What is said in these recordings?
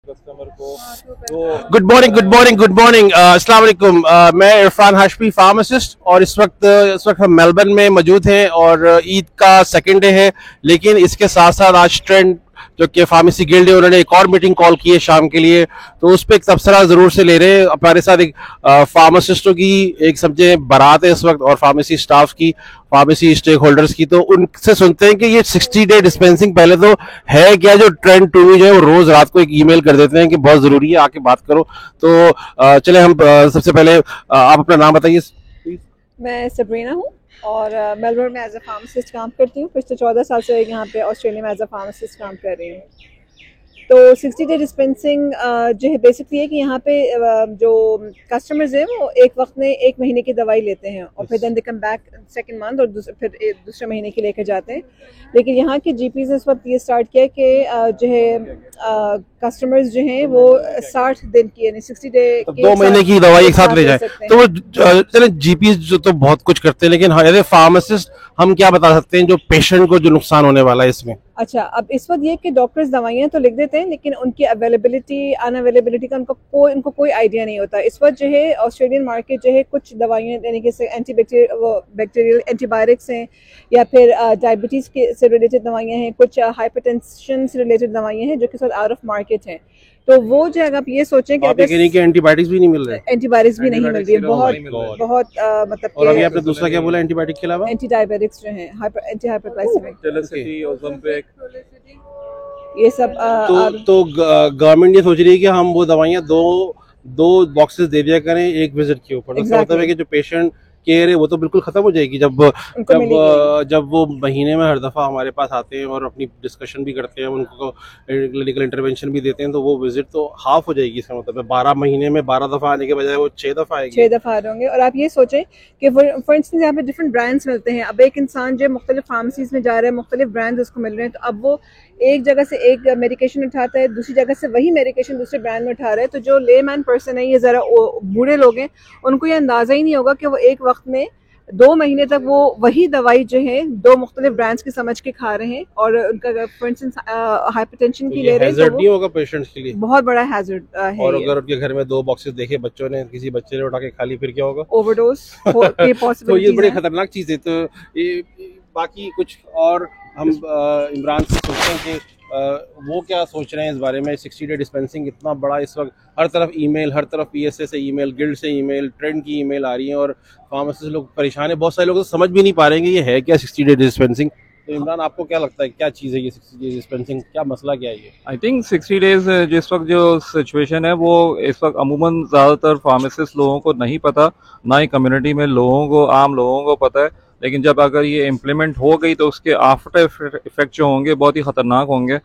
Customer को। Good morning अस्सलाम वालेकुम। मैं इरफान हाशमी फार्मासिस्ट, और इस वक्त हम मेलबर्न में मौजूद हैं और ईद का सेकंड डे है। लेकिन इसके साथ साथ आज ट्रेंड जो कि फार्मेसी गिल्ड है, उन्होंने एक और मीटिंग कॉल की है शाम के लिए, तो उस पर एक तबसरा जरूर से ले रहे हैं। हमारे साथ एक फार्मासिस्टों की एक समझे बारात है इस वक्त, और फार्मेसी स्टाफ की, फार्मेसी स्टेक होल्डर्स की, तो उनसे सुनते हैं कि ये 60 डे डिस्पेंसिंग पहले तो है क्या, जो ट्रेंड टू जो है वो रोज रात को एक ईमेल कर देते हैं कि बहुत जरूरी है आके बात करो। तो चले हम सबसे पहले आप अपना नाम बताइए। मैं सबरीना हूँ और मेलबर्न में एज अ फार्मासिस्ट काम करती हूँ। पिछले 14 साल से यहाँ पे ऑस्ट्रेलिया में एज अ फार्मासिस्ट काम कर रही हूँ। तो 60 डे डिस्पेंसिंग जो है बेसिकली है कि यहाँ पे जो कस्टमर्स हैं वो एक वक्त में 1 महीने की दवाई लेते हैं और फिर then they come back second month और फिर दूसरे महीने की लेकर जाते हैं। लेकिन यहाँ के जीपीज ने इस वक्त ये स्टार्ट किया कि जो है कस्टमर्स जो हैं वो 60 दिन की यानी 60 डे 2 महीने की दवाई एक साथ ले जाए। तो वो चले जीपीज जो तो बहुत कुछ करते हैं, लेकिन एज ए फार्मासिस्ट हम क्या बता सकते हैं जो पेशेंट को जो नुकसान होने वाला है इसमें? अच्छा, अब इस वक्त ये कि डॉक्टर्स दवाइयाँ तो लिख देते हैं लेकिन उनकी अवेलेबिलिटी अनअवेलेबिलिटी का उनको कोई आइडिया नहीं होता। इस वक्त जो है ऑस्ट्रेलियन मार्केट जो है कुछ दवाइयाँ यानी कि बैक्टीरियल एंटीबायोटिक्स हैं या फिर डायबिटीज़ के से रिलेटेड दवाइयाँ हैं, कुछ हाइपरटेंशन से रिलेटेड दवाइयाँ हैं जो कि आउट ऑफ मार्केट हैं। तो वो जो है आप ये सोचें कि एंटीबायोटिक्स भी नहीं मिल रहे, एंटीबायोटिक्स भी नहीं मिल रही है, बहुत मतलब। और अभी आपने दूसरा क्या बोला एंटीबायोटिक के अलावा? एंटी डायबिटिक्स जो है, एंटी हाइपरग्लाइसेमिक, ये सब। तो गवर्नमेंट ये सोच रही है कि हम वो दवाइयाँ दो बॉक्सेस दे दिया करें एक विजिट के ऊपर। तो मतलब है कि जो पेशेंट केयर है वो तो बिल्कुल खत्म हो जाएगी जब वो महीने में हर दफा हमारे पास आते हैं और अपनी डिस्कशन भी करते हैं, उनको क्लिनिकल इंटरवेंशन भी देते हैं, तो वो विजिट तो हाफ हो जाएगी। इसका मतलब 12 महीने में 12 दफा आने के बजाय वो 6 दफा आएगी, 6 दफा आ होंगे। और आप ये सोचें कि फॉर इंस्टेंस यहाँ पे डिफरेंट ब्रांड्स मिलते हैं। अब एक इंसान जो मुख्तलिफ फार्मेसीज में जा रहा है, मुख्तलिफ ब्रांड्स उसको मिल रहे हैं, तो अब वो एक जगह से एक मेडिकेशन उठाता है, दूसरी जगह से वही मेडिकेशन दूसरे ब्रांड में उठा रहा है। तो जो लेमैन पर्सन है, ये ज़रा बूढ़े लोग हैं, उनको ये अंदाज़ा ही नहीं होगा कि वो एक वक्त में 2 महीने तक वो वही दवाई जो है 2 मुख्तलिफ ब्रांड्स की समझ के खा रहे हैं और उनका फॉर इंस्टेंस हाइपरटेंशन की ले रहे हैं, तो नहीं होगा पेशेंट्स के लिए बहुत बड़ा हैजर्ड है। और अगर उनके घर में 2 बॉक्सेस देखे बच्चों ने, किसी बच्चे ने उठा के खा ली, फिर क्या होगा? ओवरडोज की पॉसिबिलिटी। तो ये बड़ी खतरनाक चीज है। तो ये बाकी कुछ और हम इमरान से सोचते हैं कि वो क्या सोच रहे हैं इस बारे में। 60 डे डिस्पेंसिंग इतना बड़ा, इस वक्त हर तरफ ईमेल, हर तरफ पीएसए से ईमेल, गिल्ड से ईमेल, ट्रेंड की ईमेल आ रही है और फार्मासिस्ट लोग परेशान है। बहुत सारे लोग तो समझ भी नहीं पा रहे हैं कि ये है क्या 60 डे डिस्पेंसिंग। तो इमरान आपको क्या लगता है क्या चीज़ है ये 60 डे डिस्पेंसिंग, क्या मसला क्या है ये? आई थिंक 60 डेज जिस वक्त जो सिचुएशन है वो इस वक्त अमूमन ज़्यादातर फार्मासिस्ट लोगों को नहीं पता, ना ही कम्युनिटी में लोगों को, आम लोगों को पता है। लेकिन जब अगर ये इम्प्लीमेंट हो गई तो उसके आफ्टर इफेक्ट जो होंगे बहुत ही ख़तरनाक होंगे।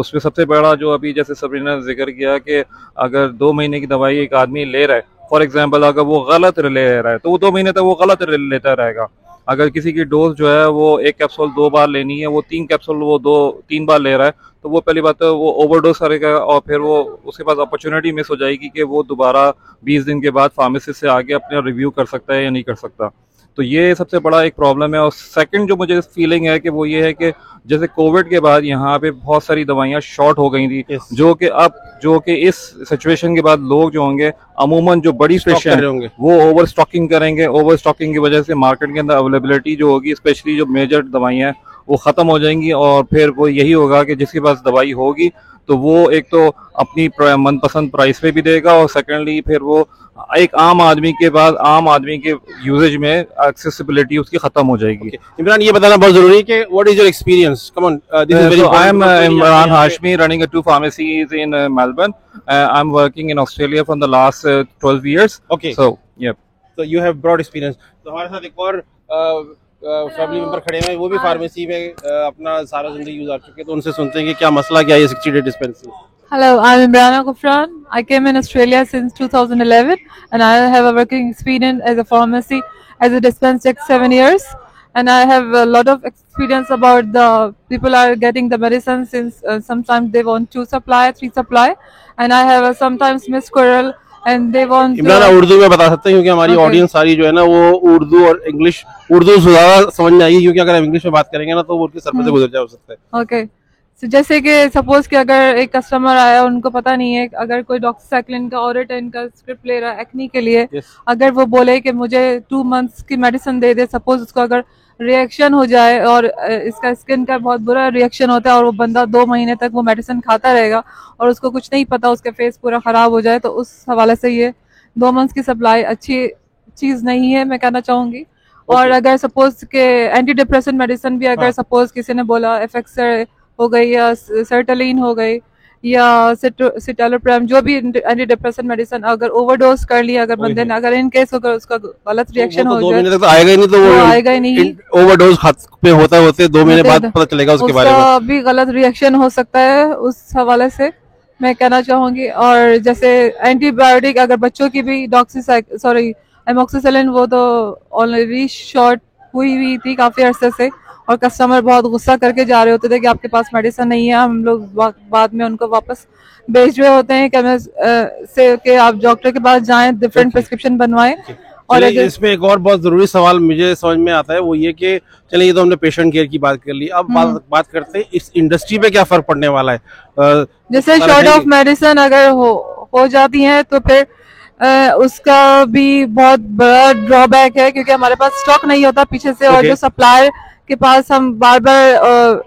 उसमें सबसे बड़ा जो अभी जैसे सबरीना ने जिक्र किया कि अगर 2 महीने की दवाई एक आदमी ले रहा है, फॉर एग्जांपल अगर वो गलत ले रहा है तो वो 2 महीने तक वो गलत लेता रहेगा। अगर किसी की डोज जो है वो 1 कैप्सूल 2 बार लेनी है, वो 3 कैप्सूल वो 2-3 बार ले रहा है, तो वो पहली बात है वो ओवरडोज करेगा और फिर वो उसके पास अपॉर्चुनिटी मिस हो जाएगी कि वो दोबारा 20 दिन के बाद फार्मेसी से आके अपने रिव्यू कर सकता है या नहीं कर सकता। तो ये सबसे बड़ा एक प्रॉब्लम है। और सेकंड जो मुझे फीलिंग है कि वो ये है कि जैसे कोविड के बाद यहाँ पे बहुत सारी दवाइयाँ शॉर्ट हो गई थी, जो कि इस सिचुएशन के बाद लोग जो होंगे अमूमन जो बड़ी पेशेंट होंगे वो ओवर स्टॉकिंग करेंगे। ओवर स्टॉकिंग की वजह से मार्केट के अंदर अवेलेबिलिटी जो होगी, स्पेशली जो मेजर दवाइयाँ हैं वो ख़त्म हो जाएंगी और फिर वो यही होगा कि जिसके पास दवाई होगी तो वो एक तो अपनी मनपसंद प्राइस पे भी देगा और सेकेंडली फिर वो एक आम आदमी के बाद आम आदमी के यूजेज में एक्सेसिबिलिटी उसकी खत्म हो जाएगी। इमरान ये बताना बहुत जरूरी है कि what is your experience? Come on, I am Imran Hashmi running 2 pharmacies in Melbourne. I'm working in Australia from the last 12 years. Okay. So yeah. So you have broad experience. तो हमारे साथ एक और फैमिली मेंबर खड़े हैं, वो भी फार्मेसी में अपना सारा जिंदगी गुजार चुके हैं, तो उनसे सुनते हैं कि क्या मसला क्या है 60 day dispensing. Hello, I'm Imrana Gufran. I came in Australia since 2011 and I have a working experience as a pharmacy, as a dispense tech 7 years. And I have a lot of experience about the people are getting the medicine since sometimes they want 2 supply, 3 supply. And I have sometimes misquerel and they want... Imran Urdu में बता सकते हैं क्योंकि हमारी audience सारी जो है ना वो उर्दू और उर्दू ज़्यादा समझ में आएगी, क्योंकि अगर हम इंग्लिश में बात करेंगे ना तो वो उनके सर पे से गुजर जा सकता है। Okay. जैसे कि सपोज कि अगर एक कस्टमर आया, उनको पता नहीं है, अगर कोई डॉक्सीसाइक्लिन का ऑरेटिन का स्क्रिप्ट ले रहा है एक्नी के लिए, अगर वो बोले कि मुझे 2 मंथ्स की मेडिसिन दे दे, सपोज उसको अगर रिएक्शन हो जाए और इसका स्किन का बहुत बुरा रिएक्शन होता है और वो बंदा 2 महीने तक वो मेडिसिन खाता रहेगा और उसको कुछ नहीं पता, उसका फेस पूरा खराब हो जाए, तो उस हवाले से ये 2 मंथ्स की सप्लाई अच्छी चीज नहीं है, मैं कहना चाहूंगी। और अगर सपोज के एंटी डिप्रेशन मेडिसिन भी अगर सपोज किसी ने बोला एफेक्सर हो गई या सर्टेलिन हो गई या सिटालोप्राम, जो भी एंटी डिप्रेशन मेडिसिन अगर ओवरडोज कर लिया अगर बंदे ने, अगर इन केस अगर उसका गलत रिएक्शन हो जाए, 2 महीने तक तो आएगा ही नहीं, तो वो आएगा ही नहीं। ओवरडोज पे होते 2 महीने बाद पता चलेगा उसके बारे में, भी गलत रिएक्शन हो सकता है। उस हवाले से मैं कहना चाहूंगी। और जैसे एंटीबायोटिक अगर बच्चों की भी एमोक्सिसिलिन, वो तो ऑलरेडी शॉर्ट हुई थी काफी अरसे से और कस्टमर बहुत गुस्सा करके जा रहे होते थे कि आपके पास मेडिसिन नहीं है। हम लोग बाद में उनको वापस भेज रहे होते हैं कि आप डॉक्टर के पास जाएं, डिफरेंट प्रिस्क्रिप्शन बनवाएं। और इसमें एक और बहुत जरूरी सवाल मुझे समझ में आता है, वो ये कि चलिए ये तो हमने पेशेंट केयर की बात कर ली, अब बात करते हैं इस इंडस्ट्री पे क्या फर्क पड़ने वाला है। जैसे शॉर्ट ऑफ मेडिसिन अगर हो जाती है तो फिर उसका भी बहुत बड़ा ड्रॉबैक है, क्योंकि हमारे पास स्टॉक नहीं होता पीछे से, और जो सप्लायर के पास हम बार बार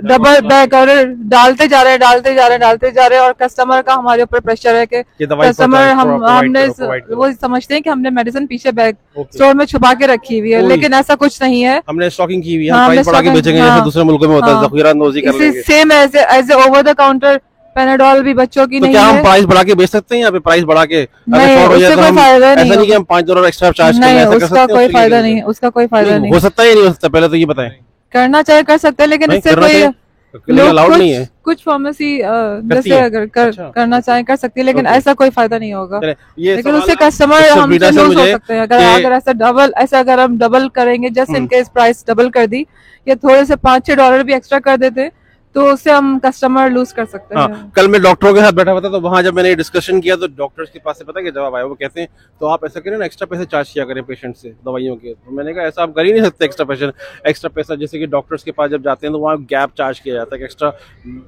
डबल बैक और डालते जा रहे हैं और कस्टमर का हमारे ऊपर प्रेशर है कि कस्टमर हमने वो समझते हैं कि हमने मेडिसिन पीछे बैग स्टोर में छुपा के रखी हुई है, लेकिन ऐसा कुछ नहीं है। हमने स्टॉकिंग की हुई है, प्राइस बढ़ा के बेचेंगे जैसे दूसरे मुल्कों में होता है, ज़ख़ीरानोजी कर लेंगे। Same as a over the counter Panadol भी बच्चों की नहीं है। क्या हम प्राइस बढ़ा के बेच सकते हैं यहाँ पे? प्राइस बढ़ा के नहीं, उससे कोई फायदा नहीं, ऐसा नहीं कि हम $5 एक्स्ट्रा चार्ज नहीं, उसका कोई फायदा नहीं, उसका कोई फायदा नहीं। हो सकता है या नहीं हो सकता, पहले तो ये बताएं। करना चाहे कर सकते हैं, लेकिन इससे कोई अलाउड नहीं है। कुछ फार्मेसी जैसे अगर करना चाहे कर सकती है, लेकिन ऐसा कोई फायदा नहीं होगा। लेकिन उससे कस्टमर हम लूज हो सकते हैं अगर ऐसा अगर हम डबल करेंगे, just in case price double कर दी या थोड़े से $5-6 भी एक्स्ट्रा कर देते तो उससे हम कस्टमर लूज कर सकते हैं। कल मैं डॉक्टरों के साथ बैठा हुआ था, तो वहां जब मैंने डिस्कशन किया तो डॉक्टर्स के पास से पता है जवाब आया, वो कहते हैं तो आप ऐसा करें ना, एक्स्ट्रा पैसे चार्ज किया करें पेशेंट से दवाइयों के। तो मैंने कहा ऐसा आप कर ही नहीं सकते, एक्स्ट्रा पैसा। जैसे कि डॉक्टर्स के पास जब जाते हैं तो वहाँ गैप चार्ज किया जाता है, एक्स्ट्रा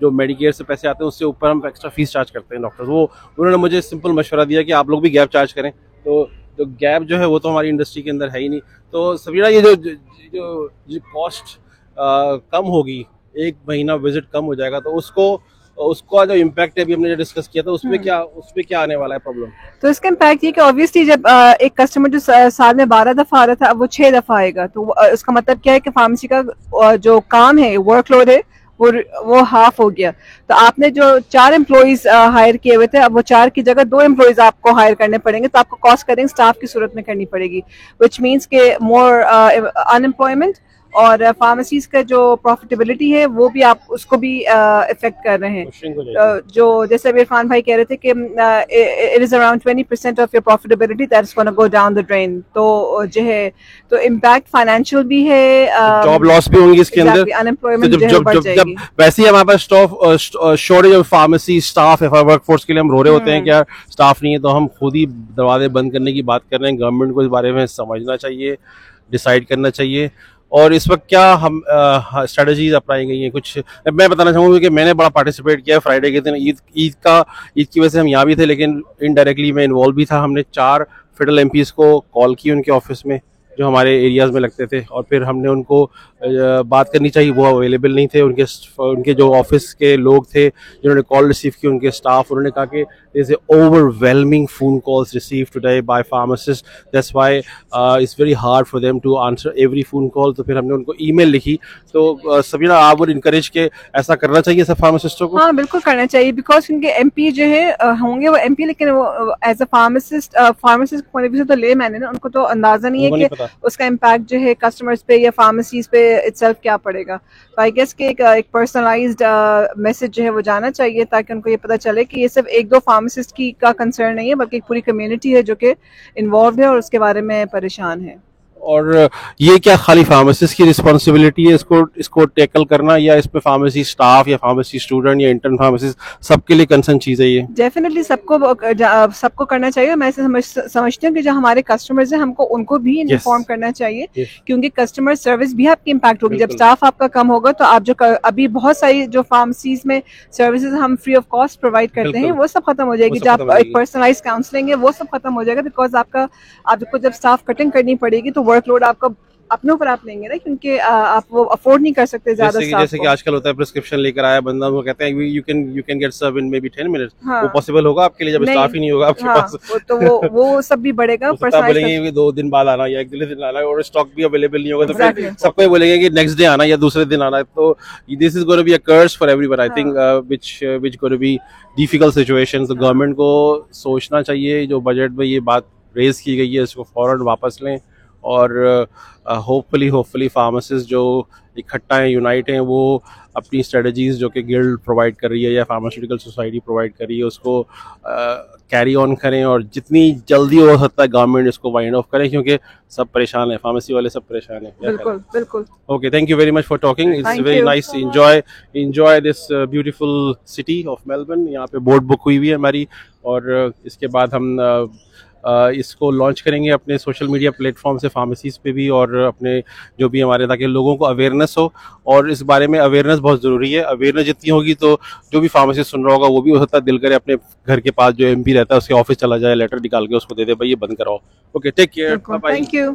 जो मेडिकेयर से पैसे आते हैं उससे ऊपर हम एक्स्ट्रा फीस चार्ज करते हैं डॉक्टर्स। वो उन्होंने मुझे सिंपल मशवरा दिया कि आप लोग भी गैप चार्ज करें, तो गैप जो है वो तो हमारी इंडस्ट्री के अंदर है ही नहीं। तो सबीरा, ये जो कॉस्ट कम होगी, 1 महीना विजिट कम हो जाएगा, तो उसको जो इम्पैक्ट है, अभी हमने जो डिस्कस किया था, उसमें क्या आने वाला है प्रॉब्लम? तो इसका इम्पैक्ट ये कि ऑब्वियसली जब एक कस्टमर जो साल में 12 दफा आ रहा था, अब वो 6 दफा आएगा, तो उसका मतलब क्या है कि फार्मेसी का जो काम है, वर्कलोड है, वो हाफ हो गया। तो आपने जो 4 एम्प्लॉइज हायर किए हुए थे, अब वो 4 की जगह 2 एम्प्लॉइज आपको हायर करने पड़ेंगे, तो आपको कॉस्ट कटिंग स्टाफ की सूरत में करनी पड़ेगी, विच मीन्स के मोर अनएम्प्लॉयमेंट, और फार्मेसीज का जो प्रॉफिटेबिलिटी है वो भी आप उसको भी इफेक्ट कर रहे हैं। जो जैसे इरफान भाई कह रहे थे कि it is around 20% of your profitability that is gonna go down the drain. तो जो है तो इम्पैक्ट फाइनेंशियल भी है, जॉब लॉस भी होंगी इसके अंदर, अनएम्प्लॉयमेंट जब वैसे ही हमारे पास शॉर्टेज ऑफ फार्मेसी स्टाफ है, वर्कफोर्स के लिए हम रो रहे होते हैं कि यार स्टाफ नहीं है, तो हम खुद ही दरवाजे बंद करने की बात कर रहे हैं। गवर्नमेंट को इस बारे में समझना चाहिए, डिसाइड करना चाहिए। और इस वक्त क्या हम स्ट्रेटजीज अपनाई गई हैं, कुछ मैं बताना चाहूँगा कि मैंने बड़ा पार्टिसिपेट किया फ्राइडे के दिन, ईद की वजह से हम यहाँ भी थे, लेकिन इनडायरेक्टली मैं इन्वॉल्व भी था। हमने 4 फेडरल एमपीज को कॉल की उनके ऑफिस में जो हमारे एरियाज में लगते थे, और फिर हमने उनको बात करनी चाहिए, वो अवेलेबल नहीं थे। उनके जो ऑफिस के लोग थे जिन्होंने कॉल रिसीव की, उनके स्टाफ, उन्होंने कहा कि there's a overwhelming phone calls received today by pharmacists, that's why it's very hard for them to answer every phone call। तो फिर हमने उनको ईमेल लिखी। तो सबीना, आप वो इनकरेज के ऐसा करना चाहिए सब फार्मासिस्टों को? हाँ, बिल्कुल करना चाहिए, बिकॉज उनके एमपी जो है होंगे वो एमपी, लेकिन वो as a pharmacist point of view से तो ले मैंने ना, उनको तो अंदाजा नहीं है कि उसका इम्पैक्ट जो है कस्टमर्स पे या फार्मेसीज पे इटसेल्फ क्या पड़ेगा। तो आई गेस कि एक पर्सनलाइज्ड मैसेज जो है वो जाना चाहिए, ताकि उनको ये पता चले कि ये सिर्फ 1-2 फार्मासिस्ट का कंसर्न नहीं है, बल्कि एक पूरी कम्युनिटी है जो कि इन्वॉल्व है और उसके बारे में परेशान है। और ये क्या खाली फार्मासिस्ट की रिस्पॉन्सिबिलिटी है इसको टैकल करना, या इसमें फार्मेसी स्टाफ या फार्मेसी स्टूडेंट या इंटर्न फार्मासिस्ट सबके लिए कंसर्न चीज़ है ये? डेफिनेटली सबको करना चाहिए। मैं समझती हूँ कि जो हमारे कस्टमर्स हैं हमको उनको भी इन्फॉर्म करना चाहिए, क्योंकि कस्टमर सर्विस भी आपकी इम्पैक्ट होगी। जब स्टाफ आपका कम होगा तो आप जो अभी बहुत सारी जो फार्मेसीज में सर्विसेज हम फ्री ऑफ कॉस्ट प्रोवाइड करते हैं वो सब खत्म हो जाएगी। जब एक पर्सनलाइज काउंसलिंग है वो सब खत्म हो जाएगा, बिकॉज आपको जब स्टाफ कटिंग करनी पड़ेगी तो वर्कलोड आपका अपने ऊपर आप लेंगे ना, क्योंकि आप वो अफोर्ड नहीं कर सकते ज्यादा स्टाफ जैसे कि आजकल होता है प्रिस्क्रिप्शन लेकर आया बंदा, वो कहते हैं you can get serve in maybe 10 minutes. वो पॉसिबल होगा आपके लिए जब स्टाफ ही नहीं होगा आपके पास? तो वो सब भी बढ़ेगा। बोलेंगे 2 दिन बाद आना या 1 दिन आना, और स्टॉक भी अवेलेबल नहीं होगा तो फिर सबको बोलेंगे कि नेक्स्ट डे आना या दूसरे दिन आना। तो this is gonna be a curse for everyone I think, which gonna be difficult situations. तो गवर्नमेंट को सोचना चाहिए, जो बजट में ये बात रेज की गई है इसको फौरन वापस लें, और होपफुली फार्मासिस्ट जो इकट्ठा हैं, यूनाइट हैं, वो अपनी स्ट्रेटजीज जो कि गिल्ड प्रोवाइड कर रही है या फार्मास्यूटिकल सोसाइटी प्रोवाइड कर रही है उसको कैरी ऑन करें, और जितनी जल्दी हो सकता है गवर्नमेंट इसको वाइंड ऑफ करें, क्योंकि सब परेशान है, फार्मेसी वाले सब परेशान है। बिल्कुल। Okay, thank you very much for talking, it's very nice. Enjoy this beautiful city of Melbourne. यहाँ पे बोट बुक हुई है हमारी, और इसके बाद हम इसको लॉन्च करेंगे अपने सोशल मीडिया प्लेटफॉर्म से, फार्मेसीज पे भी, और अपने जो भी हमारे, ताकि लोगों को अवेयरनेस हो। और इस बारे में अवेयरनेस बहुत ज़रूरी है। अवेयरनेस जितनी होगी तो जो भी फार्मेसिस्ट सुन रहा होगा वो भी हो सकता है दिल करे अपने घर के पास जो MP रहता है उसके ऑफिस चला जाए, लेटर निकाल के उसको दे दे भाई ये बंद कराओ। Okay, take care, bye bye. Thank you.